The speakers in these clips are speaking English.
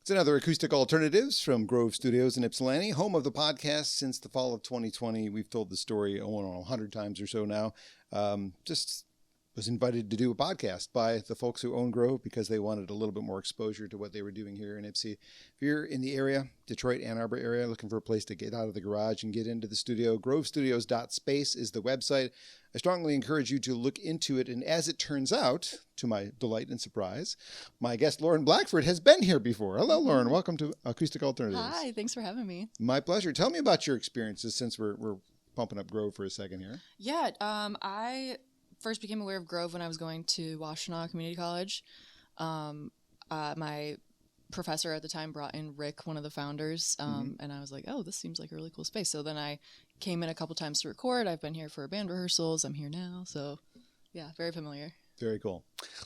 It's another Acoustic Alternatives from Grove Studios in Ypsilanti, home of the podcast since the fall of 2020. We've told the story, 100 times or so now. Just was invited to do a podcast by the folks who own Grove because they wanted a little bit more exposure to what they were doing here in Ypsi. If you're in the area, Detroit, Ann Arbor area, looking for a place to get out of the garage and get into the studio, grovestudios.space is the website. I strongly encourage you to look into it. And as it turns out, to my delight and surprise, my guest, Lauren Blackford, has been here before. Hello, Lauren. Welcome to Acoustic Alternatives. Hi, thanks for having me. My pleasure. Tell me about your experiences since we're pumping up Grove for a second here. Yeah, I first became aware of Grove when I was going to Washtenaw Community College. My professor at the time brought in Rick, one of the founders, and I was like, oh, this seems like a really cool space. So then I came in a couple times to record. I've been here for band rehearsals. I'm here now. So yeah, very familiar. Very cool.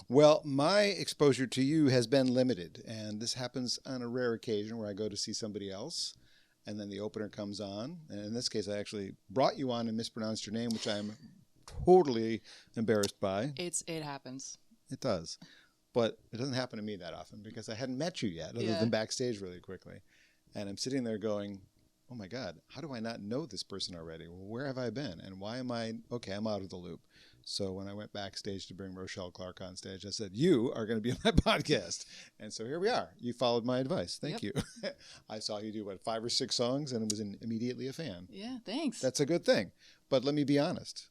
Well, my exposure to you has been limited, and this happens on a rare occasion where I go to see somebody else, and then the opener comes on. And in this case, I actually brought you on and mispronounced your name, which I'm totally embarrassed by. It happens. It does. But it doesn't happen to me that often because I hadn't met you yet, other than backstage really quickly. And I'm sitting there going, oh my God, how do I not know this person already? Well, where have I been? And why am I, okay, I'm out of the loop. So when I went backstage to bring Rochelle Clark on stage, I said, you are going to be on my podcast. And so here we are. You followed my advice. Thank you. I saw you do, 5 or 6 songs and was immediately a fan. Yeah, thanks. That's a good thing. But let me be honest.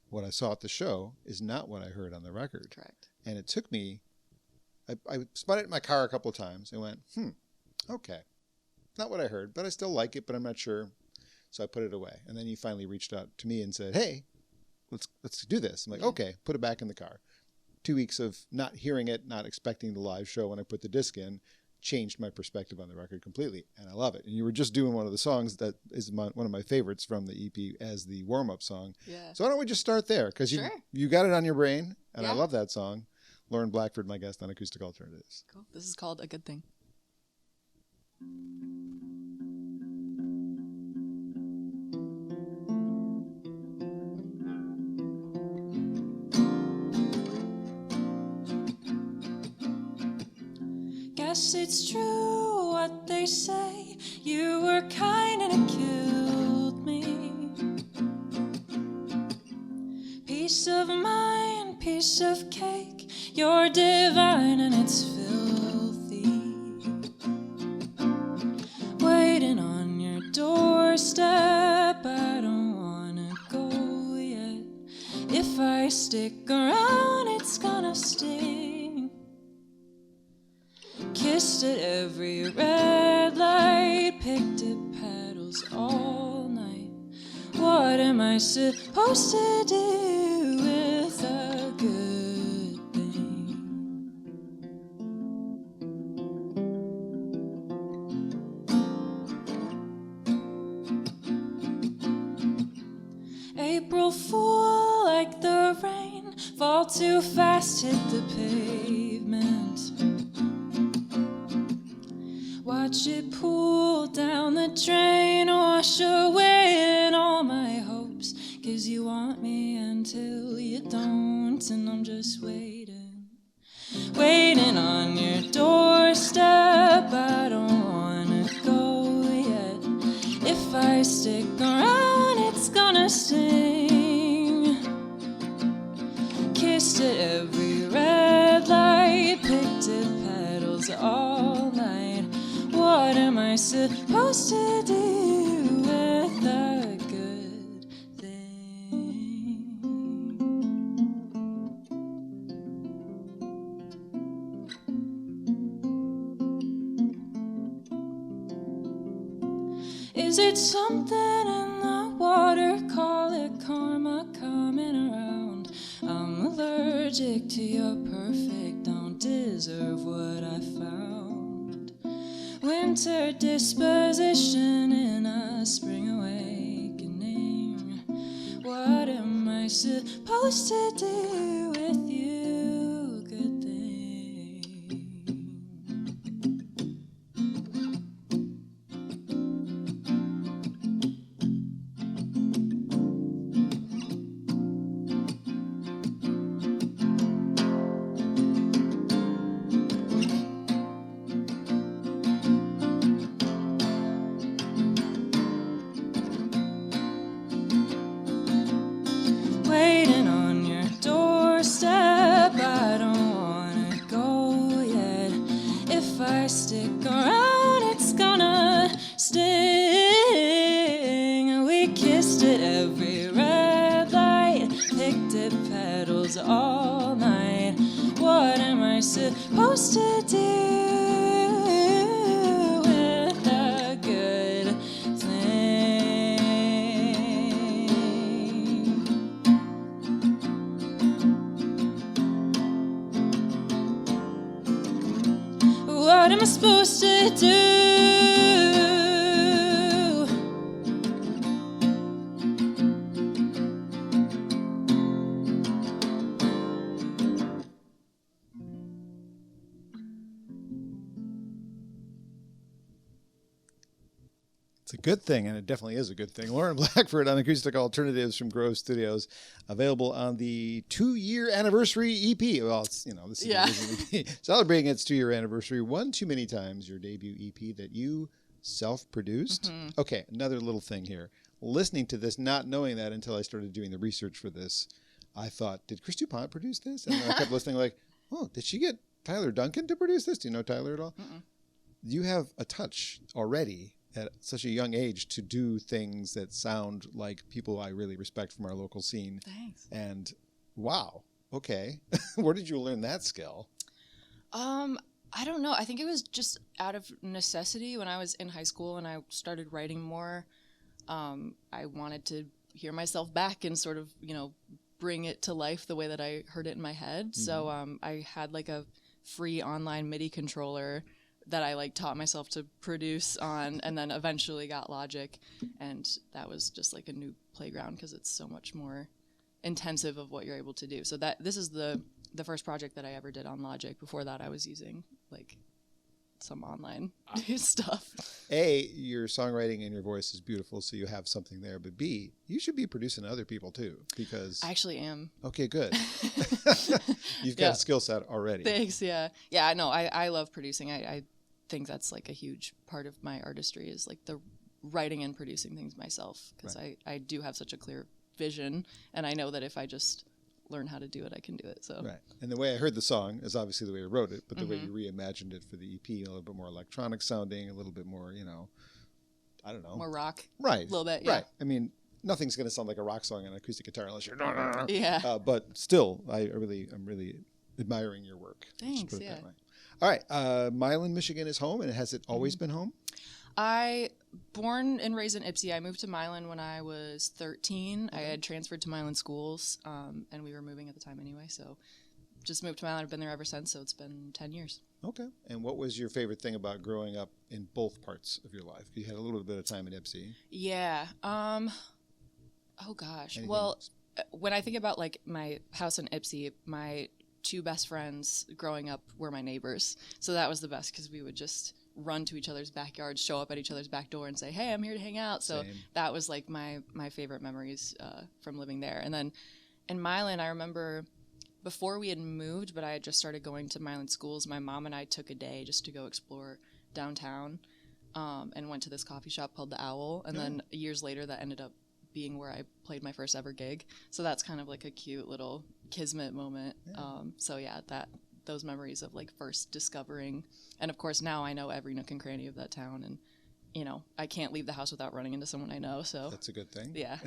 What I saw at the show is not what I heard on the record. Correct. And it took me, I spun it in my car a couple of times and went, okay. Not what I heard, but I still like it, but I'm not sure. So I put it away. And then you finally reached out to me and said, hey, let's do this. I'm like, okay, put it back in the car. 2 weeks of not hearing it, not expecting the live show when I put the disc in, changed my perspective on the record completely. And I love it. And you were just doing one of the songs that is one of my favorites from the EP as the warm-up song. Yeah. So why don't we just start there? Because you got it on your brain, and I love that song. Lauren Blackford, my guest on Acoustic Alternatives. Cool. This is called A Good Thing. Guess it's true what they say. You were kind and it killed me. Piece of mind, piece of cake. You're divine and it's filthy. Waiting on your doorstep. I don't wanna go yet. If I stick around, it's gonna sting. Kissed at every red light, picked at petals all night. What am I supposed to do with a good thing? April Fool, like the rain, fall too fast, hit the pavement. Watch it pool down the drain, wash away in all my hopes. 'Cause you want me until you don't, and I'm just waiting. Waiting on your doorstep, I don't wanna go yet. If I stick around, it's gonna sting. Kissed at every red light, picked at petals all night. What am I supposed to do with a good thing? Is it something in the water? Call it karma coming around. I'm allergic to your perfect, don't deserve what I found. Winter disposition in a spring awakening. What am I supposed to do with you, good thing? I stick around, it's gonna sting. We kissed at every red light, picked at petals all night. What am I supposed to do with a good thing? What am I supposed to do? It's a good thing, and it definitely is a good thing. Lauren Blackford on Acoustic Alternatives from Grove Studios, available on the 2-year anniversary EP. Well, it's, this is the original EP. Celebrating its 2-year anniversary one too many times, your debut EP that you self-produced. Mm-hmm. Okay, another little thing here. Listening to this, not knowing that until I started doing the research for this, I thought, did Chris DuPont produce this? And then I kept listening like, oh, did she get Tyler Duncan to produce this? Do you know Tyler at all? Mm-mm. You have a touch already at such a young age to do things that sound like people I really respect from our local scene. Thanks. And wow, okay. Where did you learn that skill? I don't know. I think it was just out of necessity when I was in high school and I started writing more. I wanted to hear myself back and sort of, bring it to life the way that I heard it in my head. Mm-hmm. So I had like a free online MIDI controller that I taught myself to produce on, and then eventually got Logic, and that was just like a new playground because it's so much more intensive of what you're able to do. So this is the first project that I ever did on Logic. Before that, I was using some online stuff. A, your songwriting and your voice is beautiful, so you have something there. But B, you should be producing other people too, because I actually am. Okay, good. You've got a skill set already. Thanks. Yeah. Yeah. No, I love producing. I think that's a huge part of my artistry is the writing and producing things myself, because right. I do have such a clear vision, and I know that if I just learn how to do it, I can do it. So right. And the way I heard the song is obviously the way I wrote it, but the way you reimagined it for the EP, a little bit more electronic sounding, a little bit more, I don't know, more rock, right? A little bit, yeah. Right. I mean, nothing's going to sound like a rock song on an acoustic guitar unless you're yeah. But still, I'm really admiring your work. Thanks. Yeah. All right. Milan, Michigan is home, and has it always been home? Born and raised in Ypsi. I moved to Milan when I was 13. Okay. I had transferred to Milan schools, and we were moving at the time anyway. So just moved to Milan. I've been there ever since, so it's been 10 years. Okay. And what was your favorite thing about growing up in both parts of your life? You had a little bit of time in Ypsi. Yeah. Oh, gosh. Anything well, when I think about my house in Ypsi, my 2 best friends growing up were my neighbors. So that was the best because we would just run to each other's backyards, show up at each other's back door and say, hey, I'm here to hang out. So that was my favorite memories from living there. And then in Milan, I remember before we had moved, but I had just started going to Milan schools, my mom and I took a day just to go explore downtown and went to this coffee shop called The Owl. And then years later, that ended up being where I played my first ever gig. So that's kind of a cute little kismet moment. Yeah. So yeah, those memories of first discovering, and of course now I know every nook and cranny of that town, and I can't leave the house without running into someone I know. So that's a good thing. Yeah.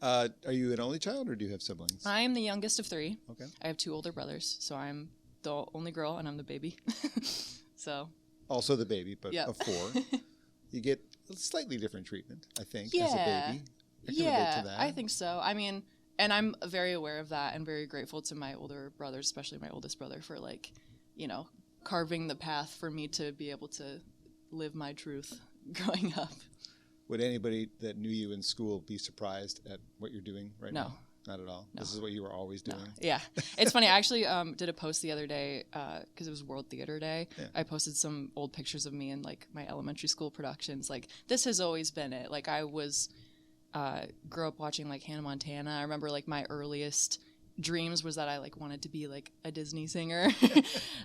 Are you an only child, or do you have siblings? I am the youngest of 3. Okay. I have 2 older brothers, so I'm the only girl and I'm the baby. So. Also the baby, but of 4. You get a slightly different treatment, I think, as a baby. I can relate to that. I think so. I mean, and I'm very aware of that and very grateful to my older brothers, especially my oldest brother, for carving the path for me to be able to live my truth growing up. Would anybody that knew you in school be surprised at what you're doing right now? Not at all. No. This is what you were always doing. No. Yeah. It's funny. I actually did a post the other day because it was World Theater Day. Yeah. I posted some old pictures of me in my elementary school productions. This has always been it. I was grew up watching Hannah Montana. I remember my earliest dreams was that I wanted to be a Disney singer.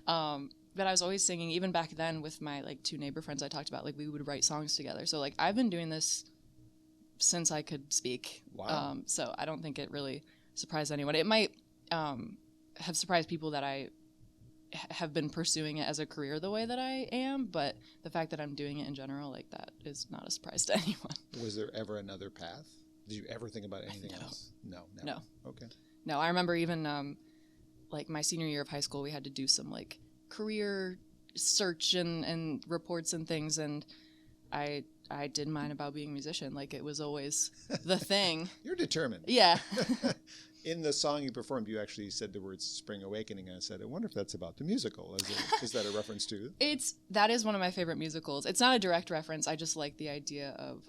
But I was always singing even back then with my 2 neighbor friends I talked about. We would write songs together. So I've been doing this since I could speak. Wow. So I don't think it really surprised anyone. It might have surprised people that I have been pursuing it as a career the way that I am, but the fact that I'm doing it in general, like, that is not a surprise to anyone. Was there ever another path? Did you ever think about anything else? No, never. No. Okay. No, I remember even like my senior year of high school, we had to do some like career search and reports and things, and I didn't mind about being a musician. Like, it was always the thing. You're determined. Yeah. In the song you performed, you actually said the words Spring Awakening, and I said, I wonder if that's about the musical. Is that a reference to? That is one of my favorite musicals. It's not a direct reference. I just like the idea of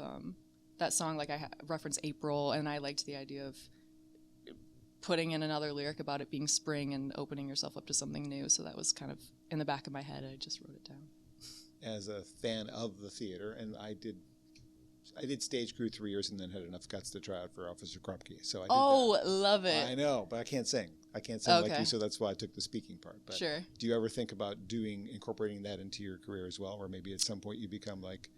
that song. Like, I reference April, and I liked the idea of putting in another lyric about it being spring and opening yourself up to something new. So that was kind of in the back of my head. I just wrote it down. As a fan of the theater, and I did stage crew 3 years and then had enough guts to try out for Officer Krupke. So I did that. Love it. I know, but I can't sing. I can't sing like you, so that's why I took the speaking part. But sure. Do you ever think about incorporating that into your career as well, or maybe at some point you become like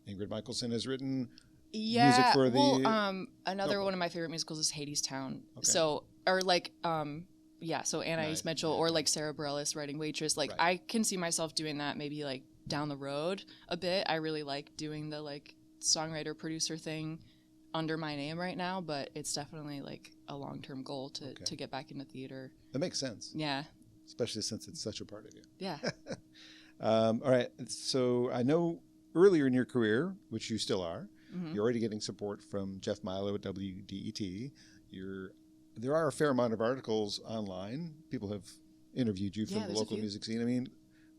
Ingrid Michaelson has written music for the... another one of my favorite musicals is Hadestown. Okay. So, or like, so Anais Mitchell or like Sarah Bareilles writing Waitress. Like, right. I can see myself doing that maybe like down the road a bit. I really like doing the like songwriter producer thing under my name right now, but it's definitely like a long-term goal to get back into theater. That makes sense. Yeah. Especially since it's such a part of you. Yeah. All right. So I know earlier in your career, which you still are, Mm-hmm. you're already getting support from Jeff Milo at WDET. There are a fair amount of articles online. People have interviewed you from the local music scene. I mean,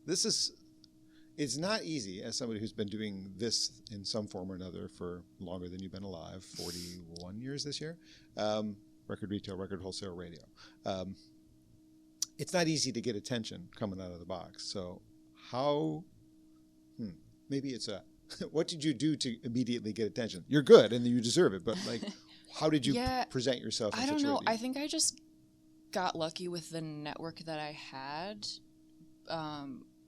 it's not easy as somebody who's been doing this in some form or another for longer than you've been alive, 41 years this year, record retail, record wholesale, radio. It's not easy to get attention coming out of the box. So maybe it's what did you do to immediately get attention? You're good and you deserve it, but like, how did you present yourself? I don't know. I think I just got lucky with the network that I had.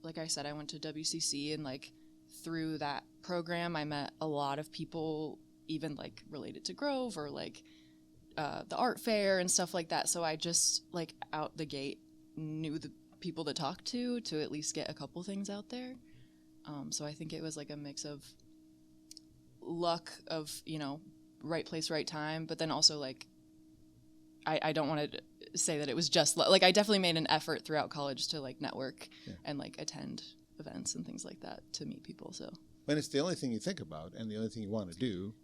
Like I said, I went to WCC, and like through that program, I met a lot of people, even like related to Grove or like the art fair and stuff like that. So I just like out the gate knew the people to talk to at least get a couple things out there. So I think it was like a mix of luck of, right place, right time, but then also like I don't want to say that it was just like I definitely made an effort throughout college to like network and like attend events and things like that to meet people. So when it's the only thing you think about and the only thing you want to do,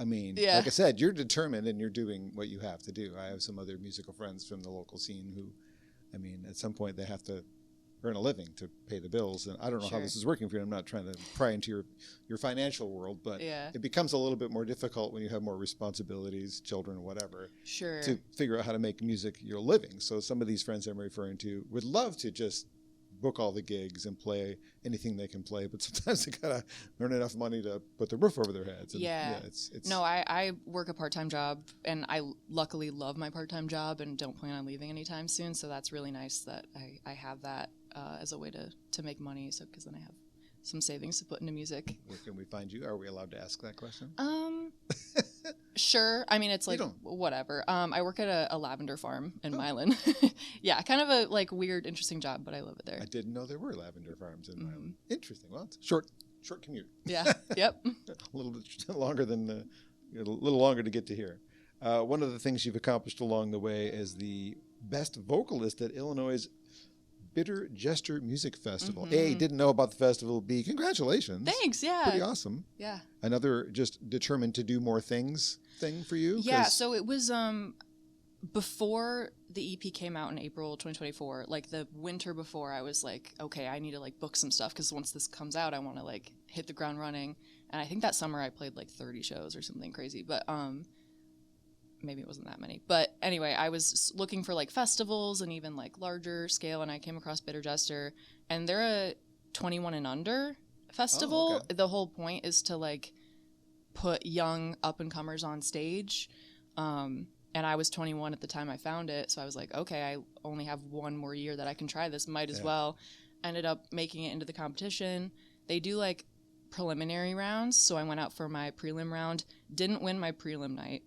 I mean, like I said, you're determined and you're doing what you have to do. I have some other musical friends from the local scene who, I mean, at some point they have to earn a living to pay the bills. And I don't know how this is working for you. I'm not trying to pry into your financial world, but it becomes a little bit more difficult when you have more responsibilities, children, whatever, to figure out how to make music your living. So some of these friends I'm referring to would love to just book all the gigs and play anything they can play, but sometimes they gotta earn enough money to put the roof over their heads. And it's no, I work a part-time job, and I luckily love my part-time job and don't plan on leaving anytime soon. So that's really nice that I have that as a way to make money. So because then I have some savings to put into music. Where can we find you? Are we allowed to ask that question? Sure. I mean, it's like whatever. I work at a lavender farm in Milan. Yeah, kind of a like weird, interesting job, but I love it there. I didn't know there were lavender farms in Milan. Interesting. Well, it's a short commute. Yeah. Yep. A little bit longer than a little longer to get to here. One of the things you've accomplished along the way is the best vocalist at Illinois' Bitter Jester Music Festival. A, didn't know about the festival. B, congratulations. Thanks, yeah. Pretty awesome. Yeah. Another just determined to do more things thing for you? Yeah, so it was before the EP came out in April 2024, like the winter before, I was like, okay, I need to like book some stuff because once this comes out, I want to like hit the ground running. And I think that summer I played like 30 shows or something crazy, but maybe it wasn't that many. But anyway, I was looking for like festivals and even like larger scale, and I came across Bitter Jester, and they're a 21 and under festival. Oh, okay. The whole point is to like put young up and comers on stage. And I was 21 at the time I found it, so I was like, okay, I only have one more year that I can try this, might as well. Ended up making it into the competition. They do like preliminary rounds, so I went out for my prelim round, didn't win my prelim night,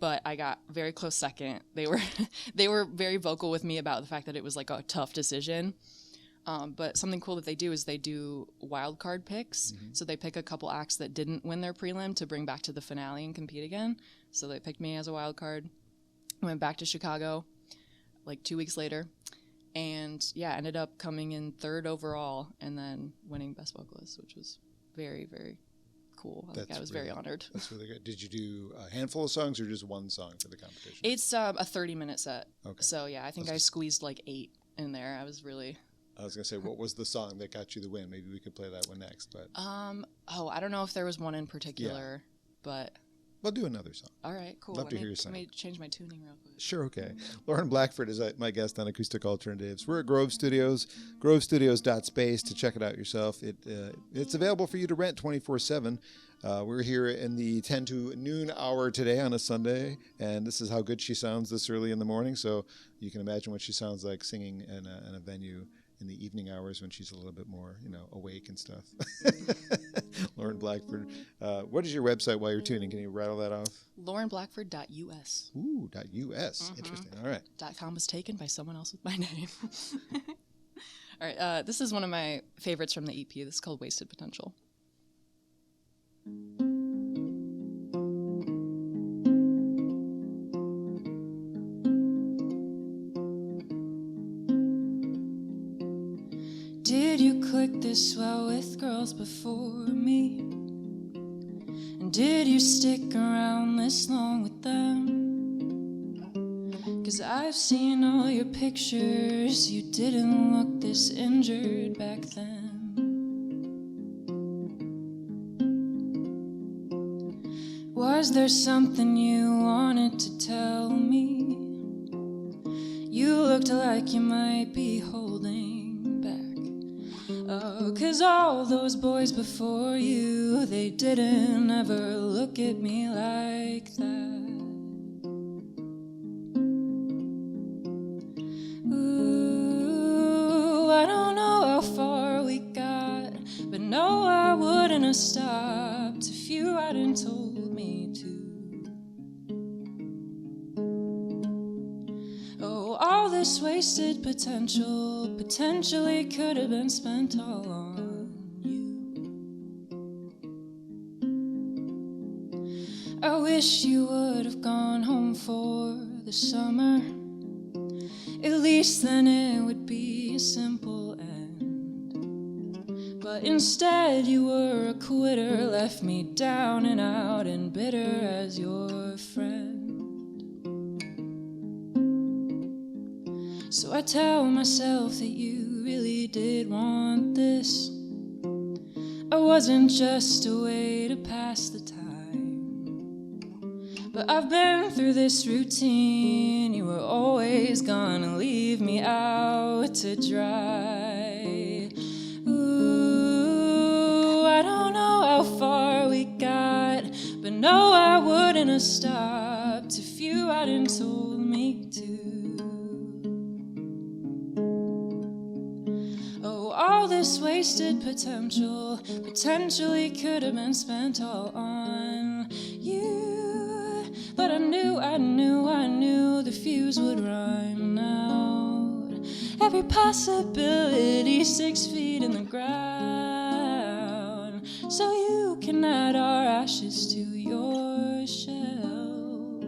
but I got very close second. They were very vocal with me about the fact that it was like a tough decision. But something cool that they do is they do wild card picks. So they pick a couple acts that didn't win their prelim to bring back to the finale and compete again. So they picked me as a wild card. I went back to Chicago like 2 weeks later. And yeah, ended up coming in 3rd overall and then winning Best Vocalist, which was very, very cool. I was very honored. That's really good. Did you do a handful of songs or just one song for the competition? It's a 30-minute set. Okay. So yeah, I think I squeezed like 8 in there. I was going to say, what was the song that got you the win? Maybe we could play that one next. But I don't know if there was one in particular, but... We'll do another song. All right, cool. Love to hear your song. Let me change my tuning real quick. Sure, okay. Lauren Blackford is my guest on Acoustic Alternatives. We're at Grove Studios, grovestudios.space to check it out yourself. It's available for you to rent 24/7. We're here in the 10 to noon hour today on a Sunday, and this is how good she sounds this early in the morning. So you can imagine what she sounds like singing in a venue in the evening hours when she's a little bit more, awake and stuff. Lauren Blackford. What is your website while you're tuning? Can you rattle that off? LaurenBlackford.us. Ooh, .us. Interesting. All right. .com was taken by someone else with my name. All right. This is one of my favorites from the EP. This is called Wasted Potential. Did you click this well with girls before me? And did you stick around this long with them? 'Cause I've seen all your pictures, you didn't look this injured back then. Was there something you wanted to tell me? You looked like you might be holding back. Oh, 'cause all those boys before you, they didn't ever look at me like that. Ooh, I don't know how far we got, but no, I wouldn't have stopped if you hadn't told me to. Oh, all this wasted potential potentially could have been spent all on you. I wish you would have gone home for the summer. At least then it would be a simple end. But instead you were a quitter, left me down and out and bitter as your friend. So I tell myself that you really did want this. I wasn't just a way to pass the time. But I've been through this routine. You were always gonna leave me out to dry. Ooh, I don't know how far we got, but no, I wouldn't have stopped if you hadn't told me to. Oh, all this wasted potential potentially could have been spent all on you. But I knew the fuse would run out. Every possibility 6 feet in the ground. So you can add our ashes to your shelf.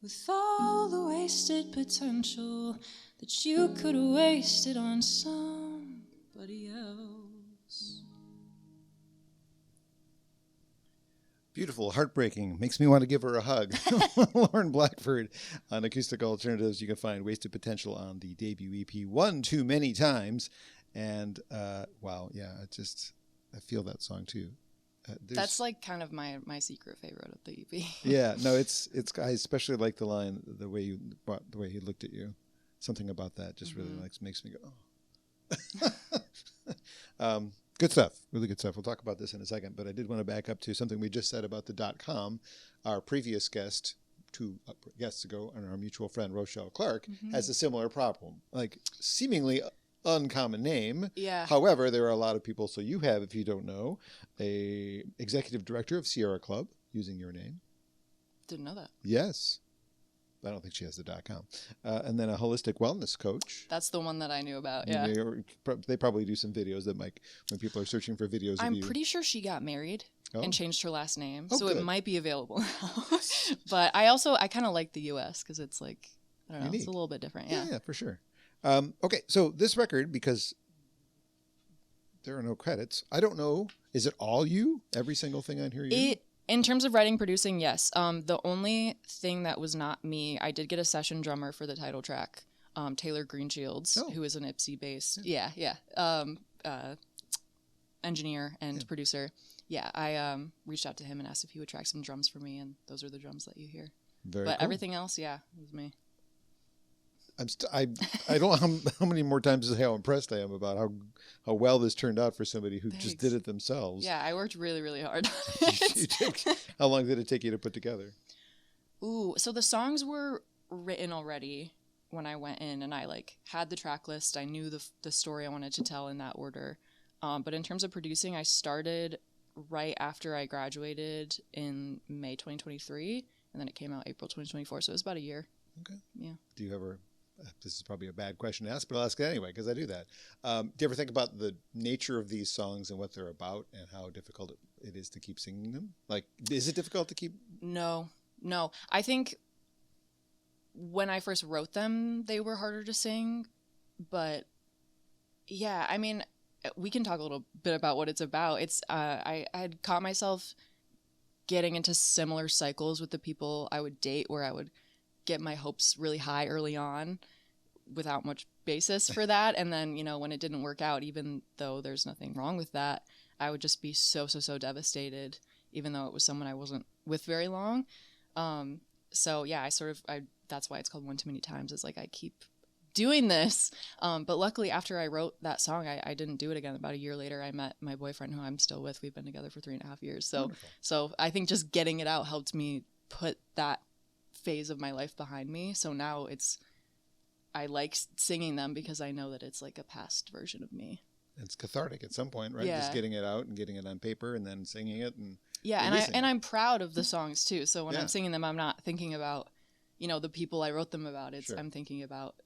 With all the wasted potential that you could have wasted on somebody else. Beautiful, heartbreaking. Makes me want to give her a hug. Lauren Blackford on Acoustic Alternatives. You can find Wasted Potential on the debut EP, One Too Many Times. And wow, yeah, I feel that song too. That's like kind of my secret favorite of the EP. Yeah, no, it's I especially like the line, the way he looked at you. Something about that just really makes me go, oh. Good stuff. Really good stuff. We'll talk about this in a second, but I did want to back up to something we just said about the .com. Our previous guest, 2 guests ago, and our mutual friend, Rochelle Clark, has a similar problem. Like, seemingly uncommon name. Yeah. However, there are a lot of people, so you have, if you don't know, a executive director of Sierra Club using your name. Didn't know that. Yes. I don't think she has the .com. And then a holistic wellness coach. That's the one that I knew about. Yeah. They probably do some videos that might, when people are searching for videos I'm of you. pretty sure she got married and changed her last name. Oh, so good. it might be available now. But I kind of like the US because it's like, I don't know, Unique. it's a little bit different. Yeah, for sure. Okay, so this record, because there are no credits, I don't know, is it all you? Every single thing on here you? In terms of writing, producing, yes. The only thing that was not me, I did get a session drummer for the title track, Taylor Greenshields, who is an Ipsy-based, engineer and producer. Yeah, I reached out to him and asked if he would track some drums for me, and those are the drums that you hear. Very but cool. Everything else, yeah, it was me. I don't know how many more times how impressed I am about how well this turned out for somebody who just did it themselves. Yeah, I worked really, really hard. How long did it take you to put together? Ooh, so the songs were written already when I went in, and I had the track list. I knew the story I wanted to tell in that order. But in terms of producing, I started right after I graduated in May 2023, and then it came out April 2024. So it was about a year. Okay. Yeah. Do you ever? This is probably a bad question to ask, but I'll ask it anyway because I do that. Do you ever think about the nature of these songs and what they're about and how difficult it is to keep singing them? Like, is it difficult to keep? No. I think when I first wrote them, they were harder to sing. But yeah, I mean, we can talk a little bit about what it's about. It's I had caught myself getting into similar cycles with the people I would date where I would get my hopes really high early on without much basis for that. And then, when it didn't work out, even though there's nothing wrong with that, I would just be so devastated, even though it was someone I wasn't with very long. So yeah, that's why it's called One Too Many Times. It's like, I keep doing this. But luckily after I wrote that song, I didn't do it again. About a year later, I met my boyfriend who I'm still with. We've been together for 3.5 years. So I think just getting it out helped me put that phase of my life behind me. So now I like singing them because I know that it's like a past version of me. It's cathartic at some point, right? Yeah. Just getting it out and getting it on paper and then singing it and I'm proud of the songs too. So when I'm singing them, I'm not thinking about the people I wrote them about. I'm thinking about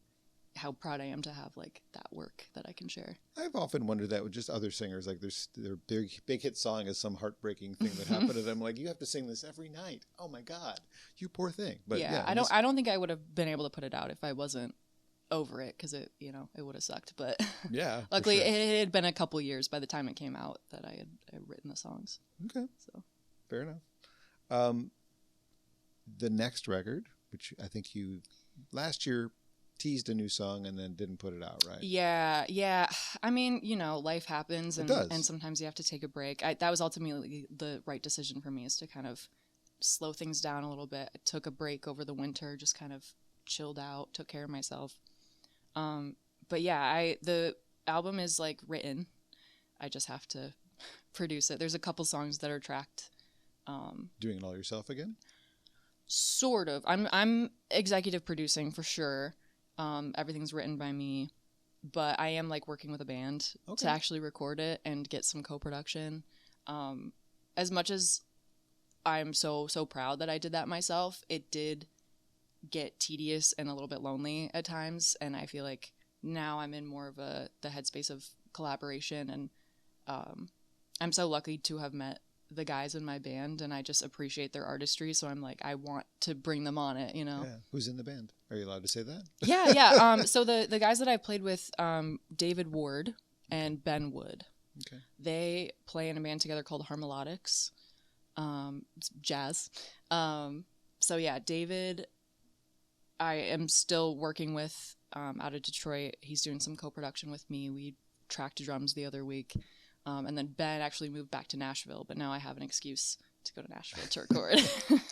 how proud I am to have that work that I can share. I've often wondered that with just other singers, like their big hit song is some heartbreaking thing that happened to them. Like, you have to sing this every night. Oh my God, you poor thing. But I don't think I would have been able to put it out if I wasn't over it, because it would have sucked. But yeah, luckily it had been a couple years by the time it came out that I had written the songs. Okay, so fair enough. The next record, which I think you last year teased a new song and then didn't put it out, right? Yeah. I mean, life happens, and sometimes you have to take a break. That was ultimately the right decision for me, is to kind of slow things down a little bit. I took a break over the winter, just kind of chilled out, took care of myself. But yeah, the album is written. I just have to produce it. There's a couple songs that are tracked. Doing it all yourself again? Sort of. I'm executive producing for sure. Everything's written by me, but I am working with a band to actually record it and get some co-production. As much as I'm so proud that I did that myself, it did get tedious and a little bit lonely at times. And I feel like now I'm in more of the headspace of collaboration. And I'm so lucky to have met the guys in my band, and I just appreciate their artistry. So I'm I want to bring them on it, Yeah. Who's in the band? Are you allowed to say that? Yeah. So the guys that I played with, David Ward and Ben Wood, they play in a band together called Harmolodics. It's jazz. So yeah, David, I am still working with, out of Detroit. He's doing some co-production with me. We tracked drums the other week. And then Ben actually moved back to Nashville, but now I have an excuse to go to Nashville to record.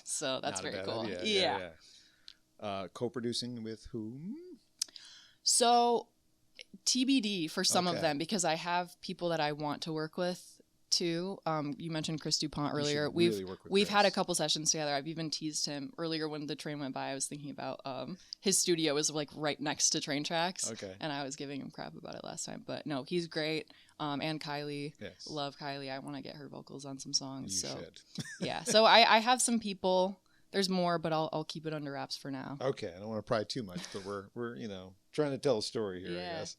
So that's very cool. Idea. Yeah. Co-producing with whom? So TBD for some of them, because I have people that I want to work with too. You mentioned Chris DuPont earlier. We've had a couple sessions together. I've even teased him earlier when the train went by. I was thinking about his studio is right next to train tracks. Okay. And I was giving him crap about it last time. But no, he's great. And Kylie. Yes. Love Kylie. I want to get her vocals on some songs. You should. Yeah. So I have some people There's more, but I'll keep it under wraps for now. Okay, I don't want to pry too much, but we're trying to tell a story here, Yeah. I guess.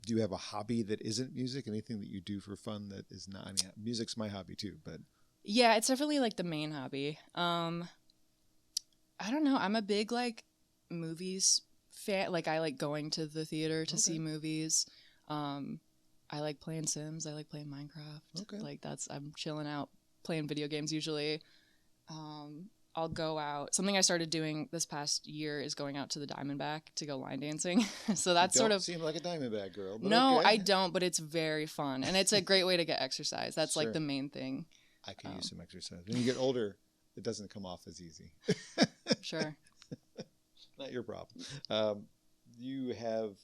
Do you have a hobby that isn't music? Anything that you do for fun that is not? I mean, music's my hobby too, but Yeah, it's definitely like the main hobby. I don't know. I'm a big like movies fan. Like I like going to the theater to see movies. I like playing Sims. I like playing Minecraft. Okay. Like I'm chilling out playing video games usually. I'll go out. Something I started doing this past year is going out to the Diamondback to go line dancing. So that's you sort don't of seem like a Diamondback girl. But no, okay. I don't. But it's very fun, and it's a great way to get exercise. That's Sure. like the main thing. I could use some exercise. When you get older, it doesn't come off as easy. Sure. Not your problem. You have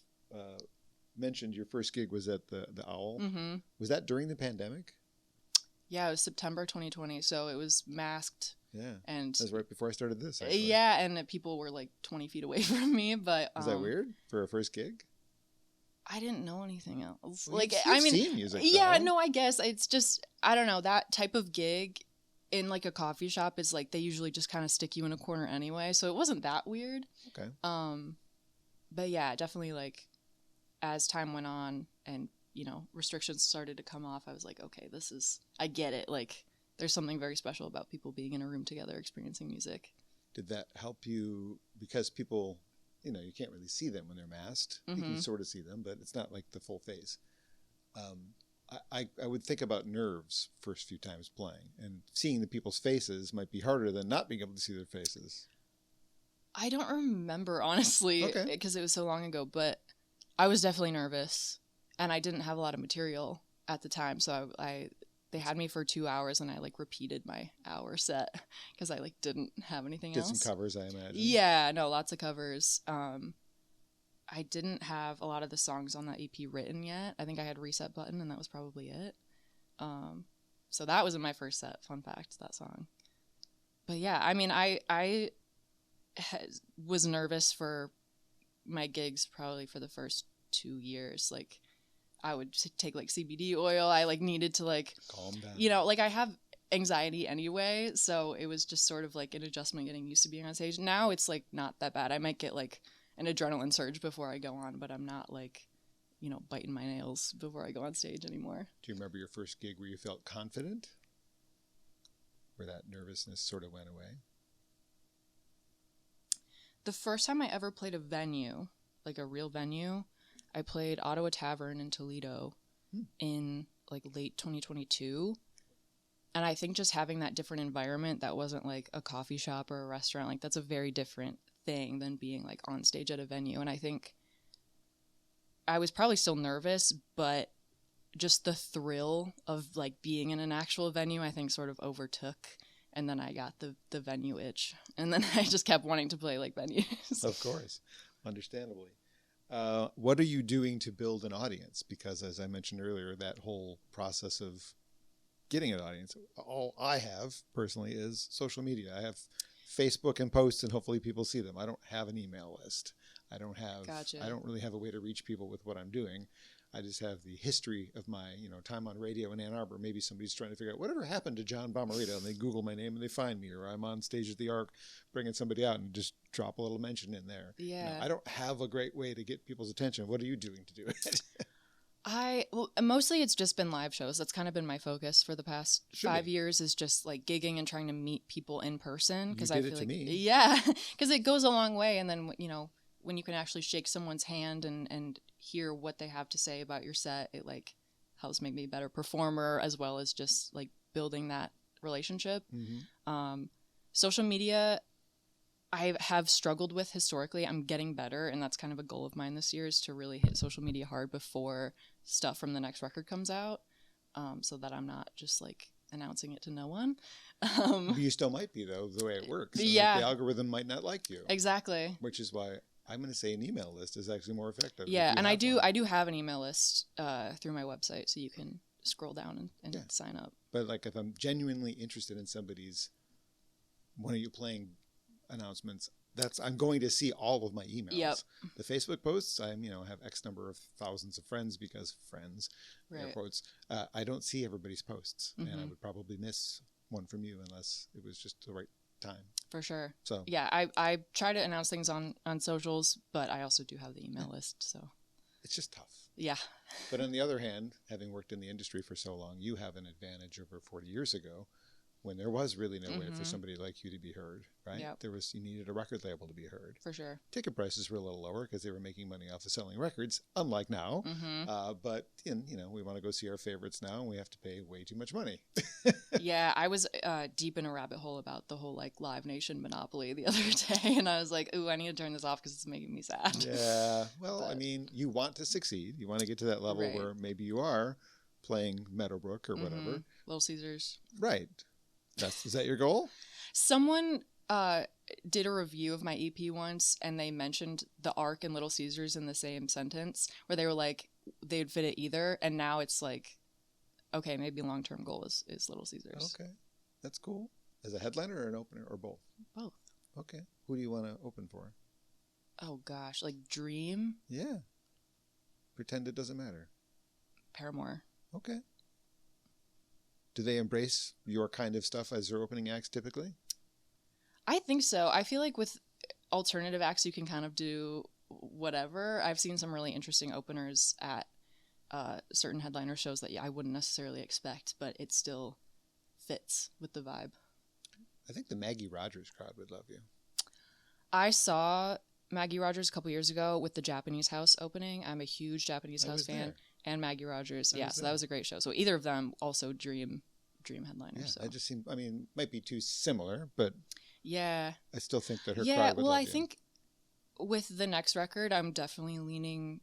mentioned your first gig was at the Owl. Mm-hmm. Was that during the pandemic? Yeah, it was September 2020, so it was masked. Yeah, and that was right before I started this. Actually. Yeah, and people were like 20 feet away from me. But is that weird for a first gig? I didn't know anything else. Well, like you've I mean, seen music, yeah, though. no, I guess it's just I don't know, that type of gig in like a coffee shop is like they usually just kind of stick you in a corner anyway, so it wasn't that weird. Okay. But yeah, definitely like as time went on and restrictions started to come off, I was like, okay, I get it. Like there's something very special about people being in a room together experiencing music. Did that help you? Because people, you can't really see them when they're masked. Mm-hmm. You can sort of see them, but it's not like the full face. I would think about nerves first few times playing, and seeing the people's faces might be harder than not being able to see their faces. I don't remember, honestly, because it was so long ago, but I was definitely nervous, and I didn't have a lot of material at the time, so they had me for 2 hours, and I like repeated my hour set because I like didn't have anything else. Did some covers, I imagine. Yeah, no, lots of covers. I didn't have a lot of the songs on that EP written yet. I think I had Reset Button, and that was probably it. So that was in my first set. Fun fact, that song. But yeah, I mean, I was nervous for my gigs probably for the first 2 years. Like I would take like CBD oil. I like needed to like calm down. Like I have anxiety anyway, so it was just sort of like an adjustment getting used to being on stage. Now it's like not that bad. I might get like an adrenaline surge before I go on, but I'm not like biting my nails before I go on stage anymore. Do you remember your first gig where you felt confident, where that nervousness sort of went away? The first time I ever played a venue, like a real venue, I played Ottawa Tavern in Toledo in like late 2022. And I think just having that different environment that wasn't like a coffee shop or a restaurant, like that's a very different thing than being like on stage at a venue. And I think I was probably still nervous, but just the thrill of like being in an actual venue, I think sort of overtook. And then I got the venue itch. And then I just kept wanting to play like venues. Of course. Understandably. What are you doing to build an audience? Because as I mentioned earlier, that whole process of getting an audience, all I have personally is social media. I have Facebook and posts, and hopefully people see them. I don't have an email list. I don't really have a way to reach people with what I'm doing. I just have the history of my, time on radio in Ann Arbor. Maybe somebody's trying to figure out whatever happened to John Bommarito, and they Google my name and they find me, or I'm on stage at the Ark bringing somebody out and just drop a little mention in there. Yeah. I don't have a great way to get people's attention. What are you doing to do it? Mostly it's just been live shows. That's kind of been my focus for the past 5 years, is just like gigging and trying to meet people in person. Because I feel like, yeah, because it goes a long way. And then, when you can actually shake someone's hand and hear what they have to say about your set, it like helps make me a better performer, as well as just like building that relationship. Mm-hmm. Social media, I have struggled with historically. I'm getting better, and that's kind of a goal of mine this year, is to really hit social media hard before stuff from the next record comes out, so that I'm not just like announcing it to no one. You still might be, though, the way it works. Yeah. The algorithm might not like you. Exactly. Which is why I'm going to say an email list is actually more effective. Yeah, and I do have an email list through my website, so you can scroll down and sign up. But like if I'm genuinely interested in one of you playing announcements, I'm going to see all of my emails. Yep. The Facebook posts, I have X number of thousands of friends, because friends, air quotes. I don't see everybody's posts, and I would probably miss one from you unless it was just the right time. For sure. So yeah, I try to announce things on socials, but I also do have the email list. So it's just tough. Yeah. But on the other hand, having worked in the industry for so long, you have an advantage over 40 years ago when there was really no way for somebody like you to be heard, right? Yep. You needed a record label to be heard. For sure. Ticket prices were a little lower because they were making money off of selling records, unlike now. But we want to go see our favorites now, and we have to pay way too much money. Yeah, I was deep in a rabbit hole about the whole like Live Nation monopoly the other day, and I was like, "Ooh, I need to turn this off because it's making me sad." Yeah, well, I mean, you want to succeed. You want to get to that level where maybe you are playing Meadowbrook or whatever. Little Caesars. Right. Is that your goal? Someone did a review of my EP once, and they mentioned the Ark and Little Caesars in the same sentence, where they were like, they'd fit it either, and now it's like, okay, maybe long-term goal is Little Caesars. Okay, that's cool. As a headliner or an opener, or both? Both. Okay. Who do you want to open for? Oh gosh, like Dream? Yeah. Pretend it doesn't matter. Paramore. Okay. Do they embrace your kind of stuff as their opening acts typically? I think so. I feel like with alternative acts, you can kind of do whatever. I've seen some really interesting openers at certain headliner shows that I wouldn't necessarily expect, but it still fits with the vibe. I think the Maggie Rogers crowd would love you. I saw Maggie Rogers a couple years ago with the Japanese House opening. I'm a huge Japanese House fan. There. And Maggie Rogers. So that was a great show. So either of them also dream headliners. Yeah, so. I just seem, might be too similar, but yeah, I still think that her crowd would well, love I you. think with the next record, I'm definitely leaning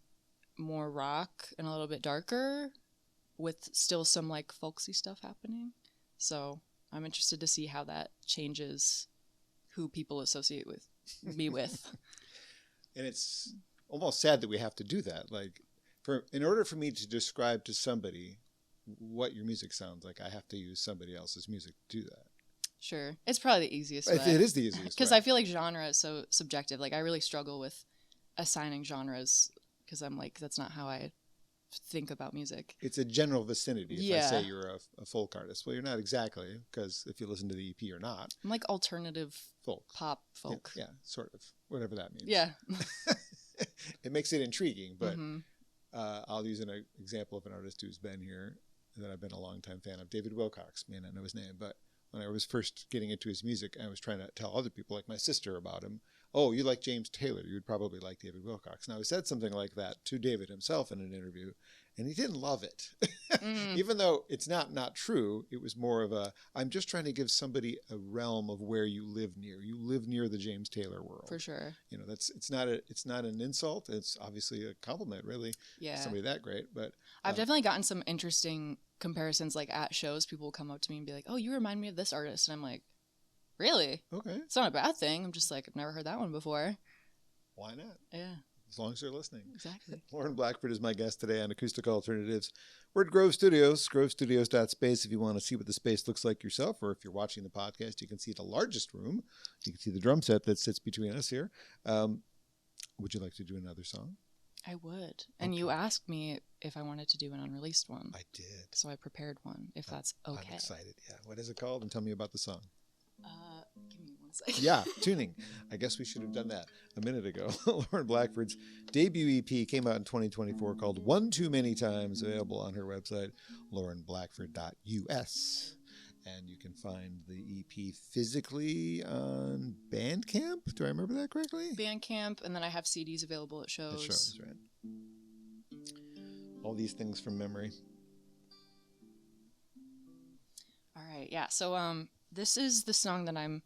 more rock and a little bit darker with still some like folksy stuff happening. So I'm interested to see how that changes who people associate with me with. And it's almost sad that we have to do that. Like, in order for me to describe to somebody what your music sounds like, I have to use somebody else's music to do that. Sure. It's probably the easiest way. It is the easiest Because way. I feel like genre is so subjective. Like, I really struggle with assigning genres because I'm like, that's not how I think about music. It's a general vicinity if I say you're a folk artist. Well, you're not exactly, because if you listen to the EP, you're not. I'm like alternative folk. Pop folk. Yeah, sort of. Whatever that means. Yeah. It makes it intriguing, but... I'll use an example of an artist who's been here that I've been a long time fan of, David Wilcox. May not know his name, but when I was first getting into his music, I was trying to tell other people, like my sister, about him. Oh, you like James Taylor. You would probably like David Wilcox. Now, I said something like that to David himself in an interview, and he didn't love it. Even though it's not true, it was more of I'm just trying to give somebody a realm of where you live near. You live near the James Taylor world. For sure. It's not an insult. It's obviously a compliment, really. Yeah. Somebody that great, but I've definitely gotten some interesting comparisons, like at shows. People will come up to me and be like, "Oh, you remind me of this artist," and I'm like, "Really? Okay. It's not a bad thing. I'm just like, I've never heard that one before." Why not? Yeah. As long as they're listening. Exactly. Lauren Blackford is my guest today on Acoustic Alternatives. We're at Grove Studios, grovestudios.space. If you want to see what the space looks like yourself, or if you're watching the podcast, you can see the largest room. You can see the drum set that sits between us here. Would you like to do another song? I would. And you asked me if I wanted to do an unreleased one. I did. So I prepared one, if that's okay. I'm excited. Yeah. What is it called? And tell me about the song. Give me 1 second. Yeah, tuning. I guess we should have done that a minute ago. Lauren Blackford's debut EP came out in 2024 called One Too Many Times, available on her website, laurenblackford.us. And you can find the EP physically on Bandcamp. Do I remember that correctly? Bandcamp, and then I have CDs available at shows. At shows, right. All these things from memory. All right, yeah. So this is the song that I'm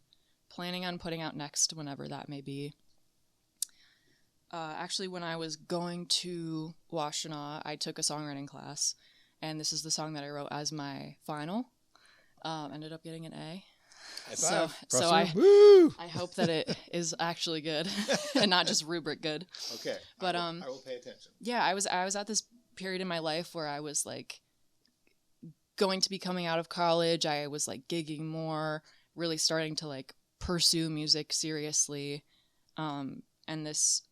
planning on putting out next, whenever that may be. Actually, when I was going to Washtenaw, I took a songwriting class, and this is the song that I wrote as my final. Ended up getting an A. So I hope that it is actually good and not just rubric good. Okay. But I will pay attention. Yeah, I was at this period in my life where I was like going to be coming out of college. I was like gigging more, really starting to like pursue music seriously. And this,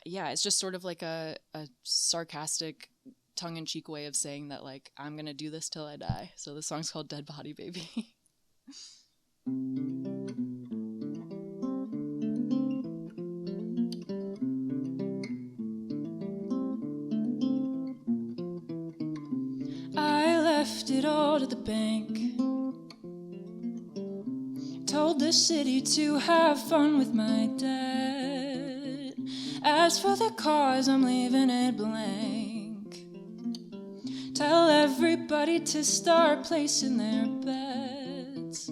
it's just sort of like a sarcastic, tongue-in-cheek way of saying that like I'm gonna do this till I die. So the song's called Dead Body Baby. it all to the bank. Told the city to have fun with my dad. As for the cause, I'm leaving it blank. Tell everybody to start placing their bets.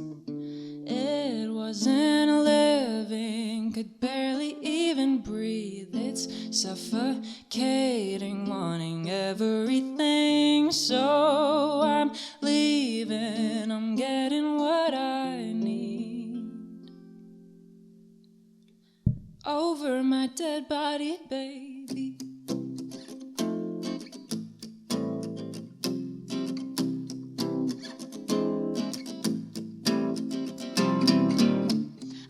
It wasn't a living, could barely even breathe. It's suffocating, wanting everything. So I'm leaving, I'm getting what I need. Over my dead body, baby.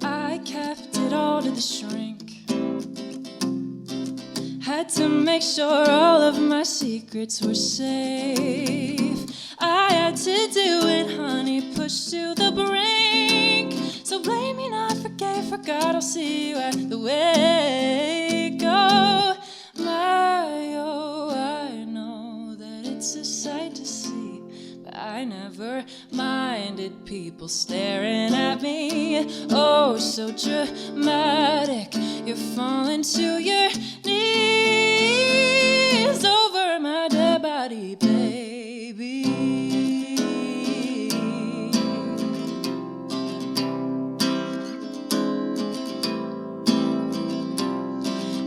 I kept it all to the shrink. Had to make sure all of my secrets were safe. I had to do it, honey, pushed to the brink. So blame me not, forgave, forgot, I'll see you at the wake. Oh, my, oh, I know that it's a sight to see, but I never minded people staring at me. Oh, so dramatic, you're falling to your knees over my dead body, baby.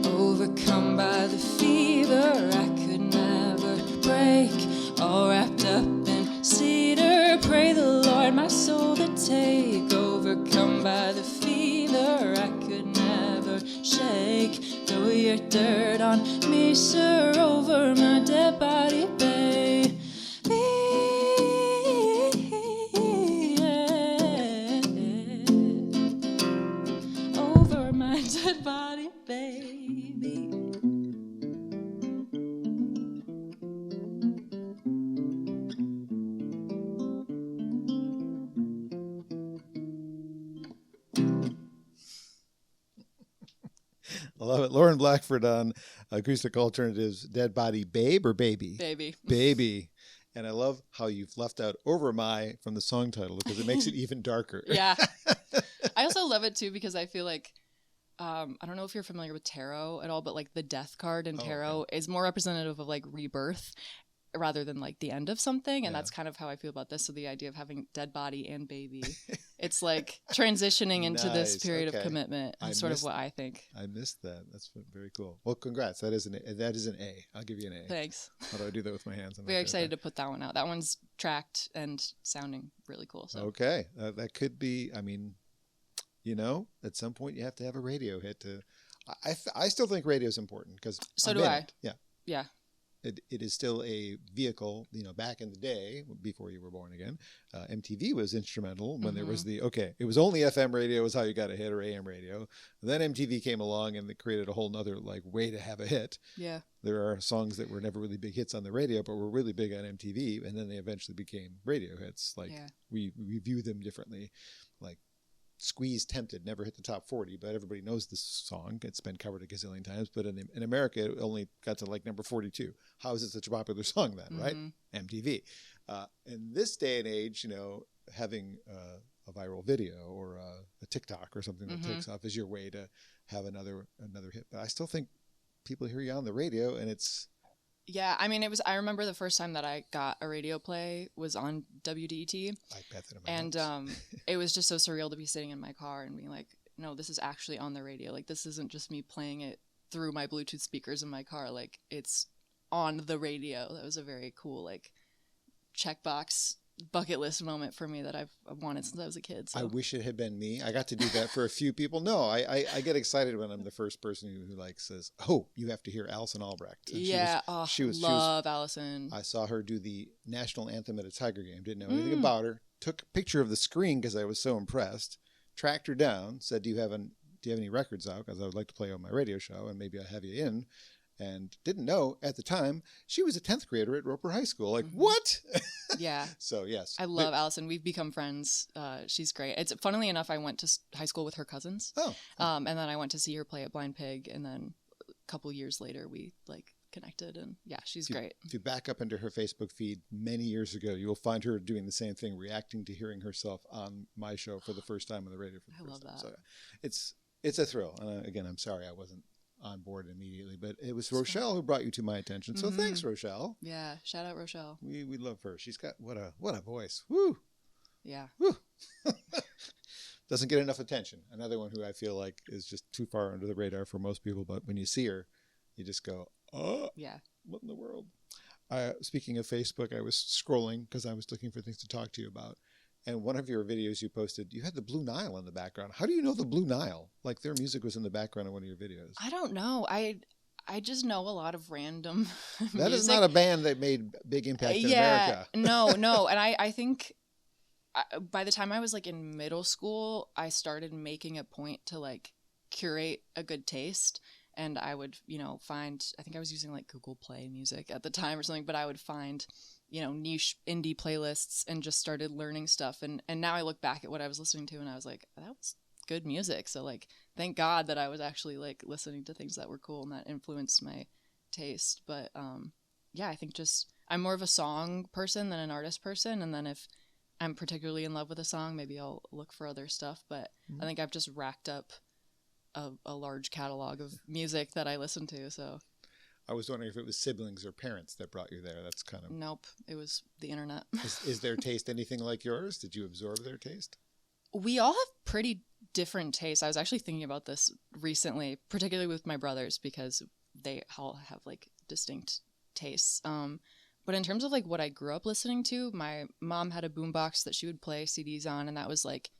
Overcome by the fever, I could never break. All wrapped up in cedar, pray the Lord my soul to take. Overcome by the fever, I could never shake. Throw your dirt on me, sir, over my dead body, baby. Over my dead body, baby. I love it. Lauren Blackford on Acoustic Alternatives, Dead Body Babe or Baby? Baby. Baby. And I love how you've left out Over My from the song title because it makes it even darker. Yeah. I also love it too because I feel like, I don't know if you're familiar with tarot at all, but like the death card in tarot is more representative of like rebirth rather than like the end of something. And that's kind of how I feel about this. So the idea of having dead body and baby, it's like transitioning into this period of commitment. Sort of what I think. I missed that. That's very cool. Well, congrats. That is an A. I'll give you an A. Thanks. How do I do that with my hands? Very excited to put that one out. That one's tracked and sounding really cool. So. Okay. That could be, I mean, you know, at some point you have to have a radio hit to, I still think radio is important because so do I. Yeah. Yeah. It is still a vehicle, you know, back in the day, before you were born again, MTV was instrumental when there was it was only FM radio was how you got a hit, or AM radio. Then MTV came along and it created a whole nother like way to have a hit. Yeah. There are songs that were never really big hits on the radio, but were really big on MTV. And then they eventually became radio hits. Like we view them differently. Like Squeeze Tempted never hit the top 40, but everybody knows this song. It's been covered a gazillion times, but in America, it only got to like number 42. How is it such a popular song then, right? MTV. In this day and age, you know, having a viral video or a TikTok or something that takes off is your way to have another hit. But I still think people hear you on the radio and it's... Yeah, I mean, I remember the first time that I got a radio play was on WDET. I bet that. And it was just so surreal to be sitting in my car and being like, no, this is actually on the radio. Like, this isn't just me playing it through my Bluetooth speakers in my car. Like, it's on the radio. That was a very cool, like, checkbox bucket list moment for me that I've wanted since I was a kid. So. I wish it had been me. I got to do that for a few people. No, I get excited when I'm the first person who like says, "Oh, you have to hear Alison Albrecht." And she was love Alison. I saw her do the national anthem at a Tiger game. Didn't know anything about her. Took a picture of the screen because I was so impressed. Tracked her down. Said, "Do you have any records out? Because I would like to play on my radio show, and maybe I'll have you in." And didn't know at the time she was a 10th grader at Roper High School. Like, what? Yeah. So, yes. I love Alison. We've become friends. She's great. It's funnily enough, I went to high school with her cousins. Oh. And then I went to see her play at Blind Pig. And then a couple years later, we like connected. And yeah, she's great. If you back up into her Facebook feed many years ago, you will find her doing the same thing, reacting to hearing herself on my show for the first time on the radio. For the first time. So it's a thrill. And again, I'm sorry I wasn't on board immediately, but it was Rochelle who brought you to my attention. So thanks, Rochelle. Yeah, shout out Rochelle. We love her. She's got what a voice. Woo. Yeah. Woo. Doesn't get enough attention. Another one who I feel like is just too far under the radar for most people, but when you see her, you just go, oh, yeah, what in the world? Speaking of Facebook, I was scrolling because I was looking for things to talk to you about. And one of your videos you posted, you had the Blue Nile in the background. How do you know the Blue Nile? Like their music was in the background of one of your videos. I don't know. I just know a lot of random That music. is not a band that made big impact in America. No. And I think by the time I was like in middle school, I started making a point to like curate a good taste. And I would, find, I think I was using like Google Play Music at the time or something, but I would find, niche indie playlists and just started learning stuff. And now I look back at what I was listening to and I was like, that was good music. So like, thank God that I was actually like listening to things that were cool and that influenced my taste. But yeah, I think just I'm more of a song person than an artist person. And then if I'm particularly in love with a song, maybe I'll look for other stuff. But I think I've just racked up a large catalog of music that I listen to. So I was wondering if it was siblings or parents that brought you there. That's kind of... Nope. It was the internet. Is their taste anything like yours? Did you absorb their taste? We all have pretty different tastes. I was actually thinking about this recently, particularly with my brothers, because they all have like distinct tastes. But in terms of like what I grew up listening to, my mom had a boombox that she would play CDs on, and that was like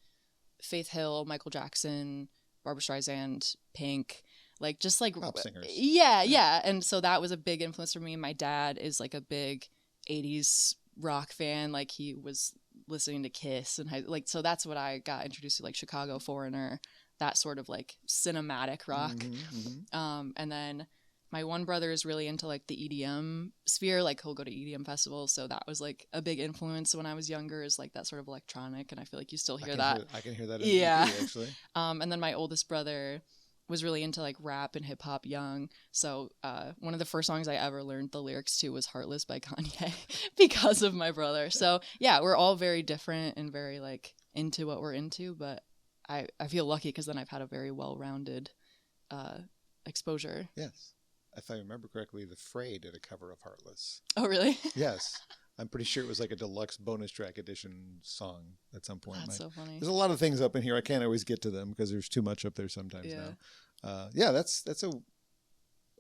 Faith Hill, Michael Jackson, Barbra Streisand, Pink, like just like pop singers. Yeah. And so that was a big influence for me. My dad is like a big 80s rock fan. Like he was listening to Kiss and so that's what I got introduced to, like Chicago Foreigner, that sort of like cinematic rock. And then my one brother is really into like the EDM sphere. Like he'll go to EDM festivals. So that was like a big influence when I was younger, is like that sort of electronic. And I feel like you still hear that. I can hear that in the EP, actually. And then my oldest brother was really into like rap and hip hop young. So one of the first songs I ever learned the lyrics to was Heartless by Kanye because of my brother. So yeah, we're all very different and very like into what we're into. But I feel lucky because then I've had a very well-rounded exposure. Yes. If I remember correctly, The Fray did a cover of Heartless. Oh, really? Yes. I'm pretty sure it was like a deluxe bonus track edition song at some point. That's so funny. There's a lot of things up in here. I can't always get to them because there's too much up there sometimes now. Yeah, that's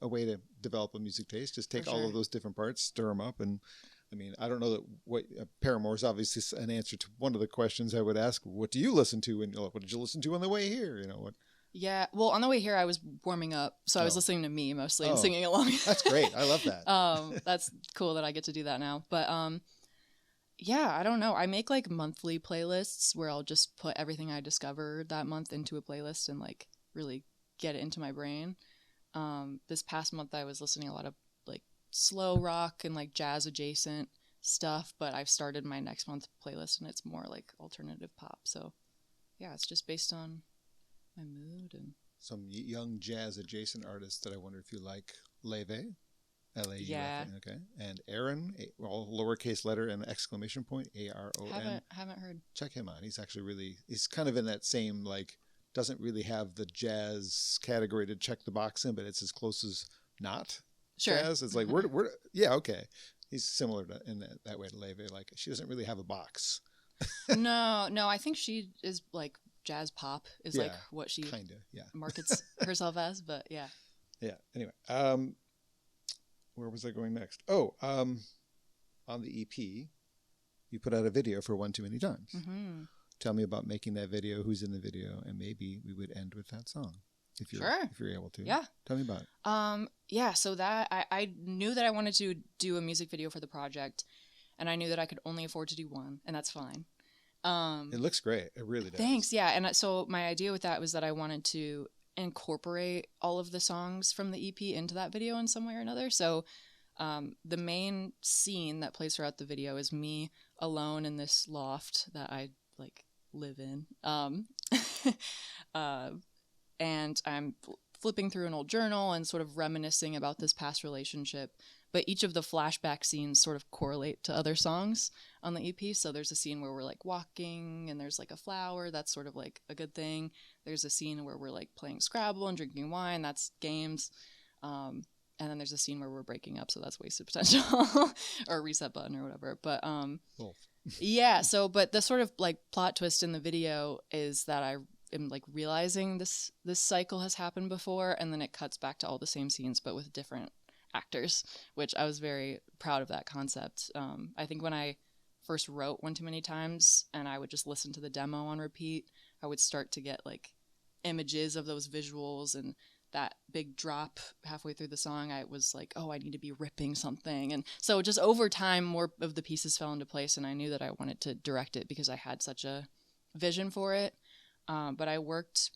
a way to develop a music taste. Just take all of those different parts, stir them up. And I mean, I don't know that what Paramore is obviously an answer to one of the questions I would ask. What do you listen to? And what did you listen to on the way here? What? Yeah, well, on the way here, I was warming up, so I was listening to me mostly and singing along. That's great. I love that. That's cool that I get to do that now. But yeah, I don't know. I make like monthly playlists where I'll just put everything I discovered that month into a playlist and like really get it into my brain. This past month, I was listening to a lot of like slow rock and like jazz adjacent stuff, but I've started my next month playlist and it's more like alternative pop. So yeah, it's just based on my mood and some young jazz adjacent artists that I wonder if you like. Leve, L-A-U-F, yeah. Okay, and Aaron, all lowercase letter and exclamation point, A-R-O-N. Haven't heard. Check him out. He's actually he's kind of in that same, like, doesn't really have the jazz category to check the box in, but it's as close as not jazz. It's like, we're yeah, okay. He's similar to, in that way to Leve. Like, she doesn't really have a box. No, I think she is like jazz pop is like what she kind of markets herself as, but yeah. Anyway, where was I going next? On the EP, you put out a video for One Too Many Times. Tell me about making that video, who's in the video, and maybe we would end with that song if you're able to. Yeah, tell me about it. Yeah, so that I knew that I wanted to do a music video for the project, and I knew that I could only afford to do one, and that's fine. It looks great. It really does. Thanks. Yeah. And so my idea with that was that I wanted to incorporate all of the songs from the EP into that video in some way or another. So the main scene that plays throughout the video is me alone in this loft that I like live in. And I'm flipping through an old journal and sort of reminiscing about this past relationship. But each of the flashback scenes sort of correlate to other songs on the EP. So there's a scene where we're like walking and there's like a flower. That's sort of like a good thing. There's a scene where we're like playing Scrabble and drinking wine. That's games. And then there's a scene where we're breaking up. So that's wasted potential or reset button or whatever. But yeah. So, but the sort of like plot twist in the video is that I am like realizing this cycle has happened before. And then it cuts back to all the same scenes, but with different actors, which I was very proud of that concept. I think when I first wrote One Too Many Times and I would just listen to the demo on repeat, I would start to get like images of those visuals, and that big drop halfway through the song, I was like, oh, I need to be ripping something. And so just over time, more of the pieces fell into place, and I knew that I wanted to direct it because I had such a vision for it. But I worked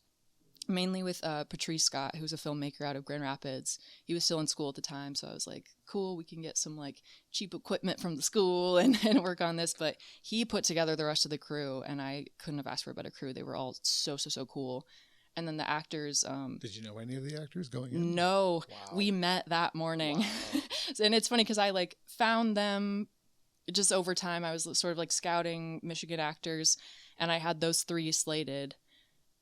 mainly with Patrice Scott, who's a filmmaker out of Grand Rapids. He was still in school at the time, so I was like, cool, we can get some like cheap equipment from the school and work on this. But he put together the rest of the crew, and I couldn't have asked for a better crew. They were all so cool. And then the actors... Did you know any of the actors going in? No. Wow. We met that morning. Wow. And it's funny because I like found them just over time. I was sort of like scouting Michigan actors, and I had those 3 slated.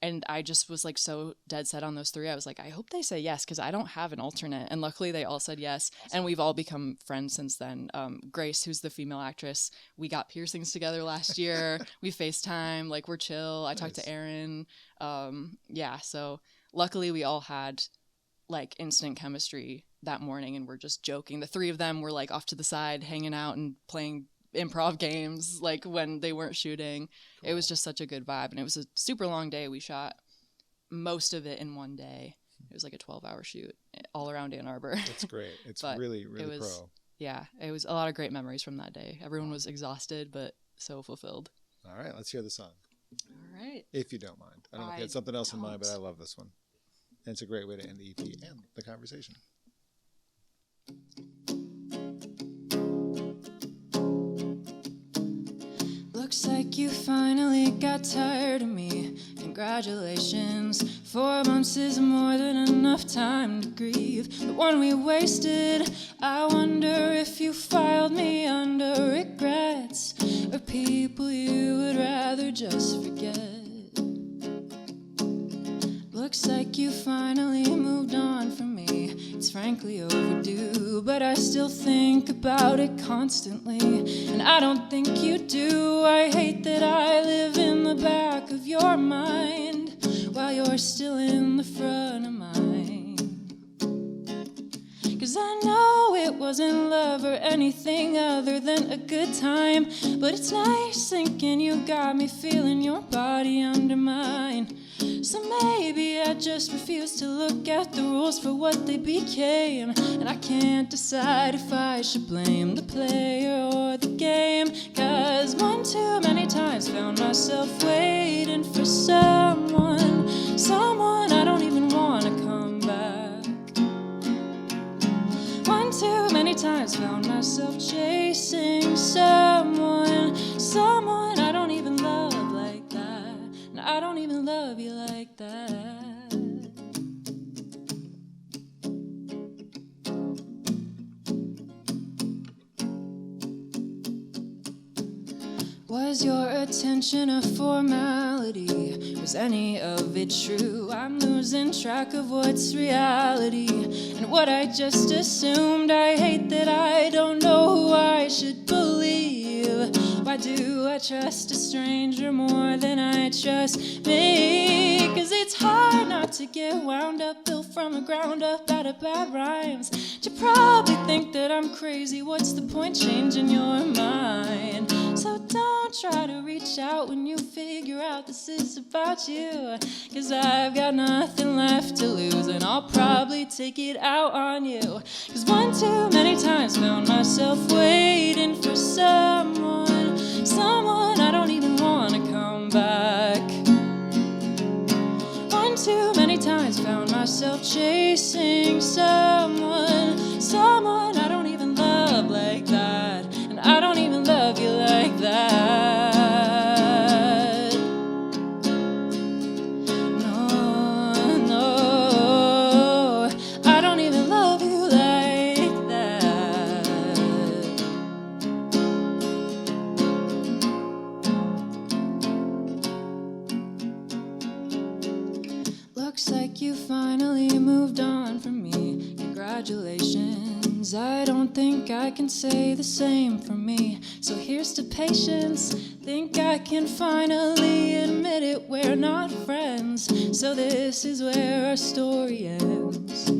And I just was like so dead set on those 3. I was like, I hope they say yes, because I don't have an alternate. And luckily they all said yes. Awesome. And we've all become friends since then. Grace, who's the female actress, we got piercings together last year. We FaceTime, like we're chill. I talked to Aaron. Yeah, so luckily we all had like instant chemistry that morning, and we're just joking. The 3 of them were like off to the side hanging out and playing improv games like when they weren't shooting. Cool. It was just such a good vibe, and it was a super long day. We shot most of it in one day. It was like a 12-hour shoot all around Ann Arbor. That's great. It's really pro. Yeah, it was a lot of great memories from that day. Everyone was exhausted but so fulfilled. All right, let's hear the song. All right, if you don't mind. I don't know if you had something else in mind, but I love this one, and it's a great way to end the EP and the conversation. Looks like you finally got tired of me. Congratulations. 4 months is more than enough time to grieve the one we wasted. I wonder if you filed me under regrets, or people you would rather just forget. Looks like you finally moved on from me. It's frankly overdue, but I still think about it constantly, and I don't think you do. I hate that I live in the back of your mind while you're still in the front of mine. 'Cause I know it wasn't love or anything other than a good time, but it's nice thinking you got me feeling your body under mine. So maybe I just refuse to look at the rules for what they became, and I can't decide if I should blame the player or the game. 'Cause one too many times found myself waiting for someone I don't even want to come back. One too many times found myself chasing someone I don't even love like that. And I don't even love you like that. Was your attention a formality? Was any of it true? I'm losing track of what's reality and what I just assumed. I hate that I don't know who I should believe. Why do I trust a stranger more than I trust me? 'Cause it's hard not to get wound up, built from the ground up out of bad rhymes. You probably think that I'm crazy. What's the point changing your mind? So don't try to reach out when you figure out this is about you. 'Cause I've got nothing left to lose, and I'll probably take it out on you. 'Cause one too many times found myself waiting for someone I don't even want to come back. One too many times found myself chasing someone I don't even love like that. And I don't even love you like that. No, no. like you finally moved on from me. Congratulations, I don't think I can say the same for me. So here's to patience, think I can finally admit it, we're not friends. So this is where our story ends.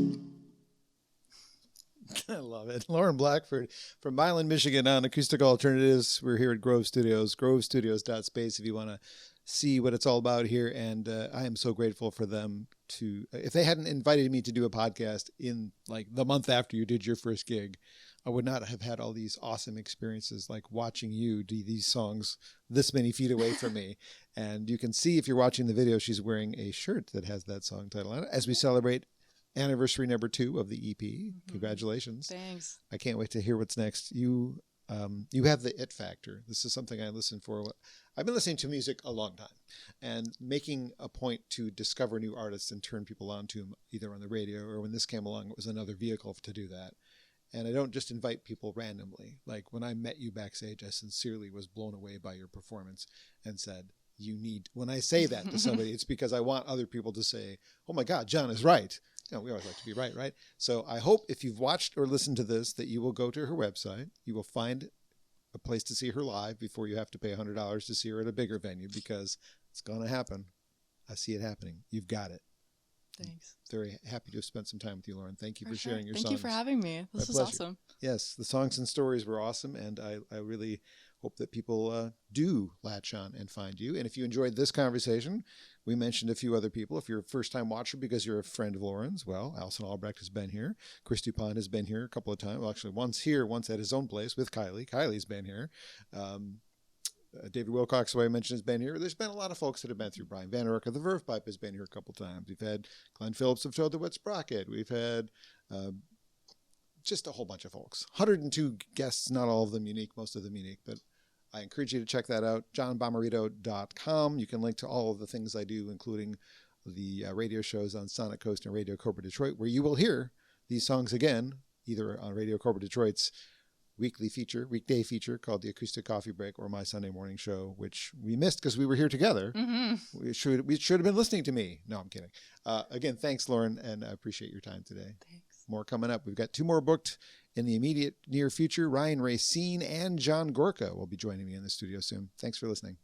I love it. Lauren Blackford from Milan, Michigan on Acoustic Alternatives. We're here at Grove Studios, grovestudios.space if you want to see what it's all about here. And I am so grateful for them to, if they hadn't invited me to do a podcast in like the month after you did your first gig, I would not have had all these awesome experiences like watching you do these songs this many feet away from me. And you can see if you're watching the video, she's wearing a shirt that has that song title on it as we celebrate anniversary number 2 of the EP. Mm-hmm. Congratulations. Thanks. I can't wait to hear what's next. You have the it factor. This is something I listen for. I've been listening to music a long time and making a point to discover new artists and turn people on to them either on the radio or when this came along, it was another vehicle to do that. And I don't just invite people randomly. Like when I met you backstage, I sincerely was blown away by your performance and said, when I say that to somebody, it's because I want other people to say, oh my God, John is right. You know, we always like to be right, right? So I hope if you've watched or listened to this, that you will go to her website. You will find a place to see her live before you have to pay $100 to see her at a bigger venue because it's going to happen. I see it happening. You've got it. Thanks. Very happy to have spent some time with you, Lauren. Thank you for sharing your songs. Thank you for having me. This was awesome. Yes, the songs and stories were awesome, and I really hope that people do latch on and find you. And if you enjoyed this conversation, we mentioned a few other people. If you're a first-time watcher because you're a friend of Lauren's, well, Alison Albrecht has been here. Chris DuPont has been here a couple of times. Well, actually, once here, once at his own place with Kylie. Kylie's been here. David Wilcox, who I mentioned, has been here. There's been a lot of folks that have been through. Brian Van Ork of the Verve Pipe has been here a couple times. We've had Glenn Phillips of Toad the Wet Sprocket. We've had just a whole bunch of folks. 102 guests, not all of them unique, most of them unique, but I encourage you to check that out. johnbommarito.com. You can link to all of the things I do, including the radio shows on Sonic Coast and Radio Cobra Detroit, where you will hear these songs again, either on Radio Cobra Detroit's weekday feature called the Acoustic Coffee Break or my Sunday morning show, which we missed because we were here together. Mm-hmm. We should have been listening to me. No, I'm kidding. Again, thanks, Lauren, and I appreciate your time today. Thanks. More coming up. We've got 2 more booked in the immediate near future. Ryan Racine and John Gorka will be joining me in the studio soon. Thanks for listening.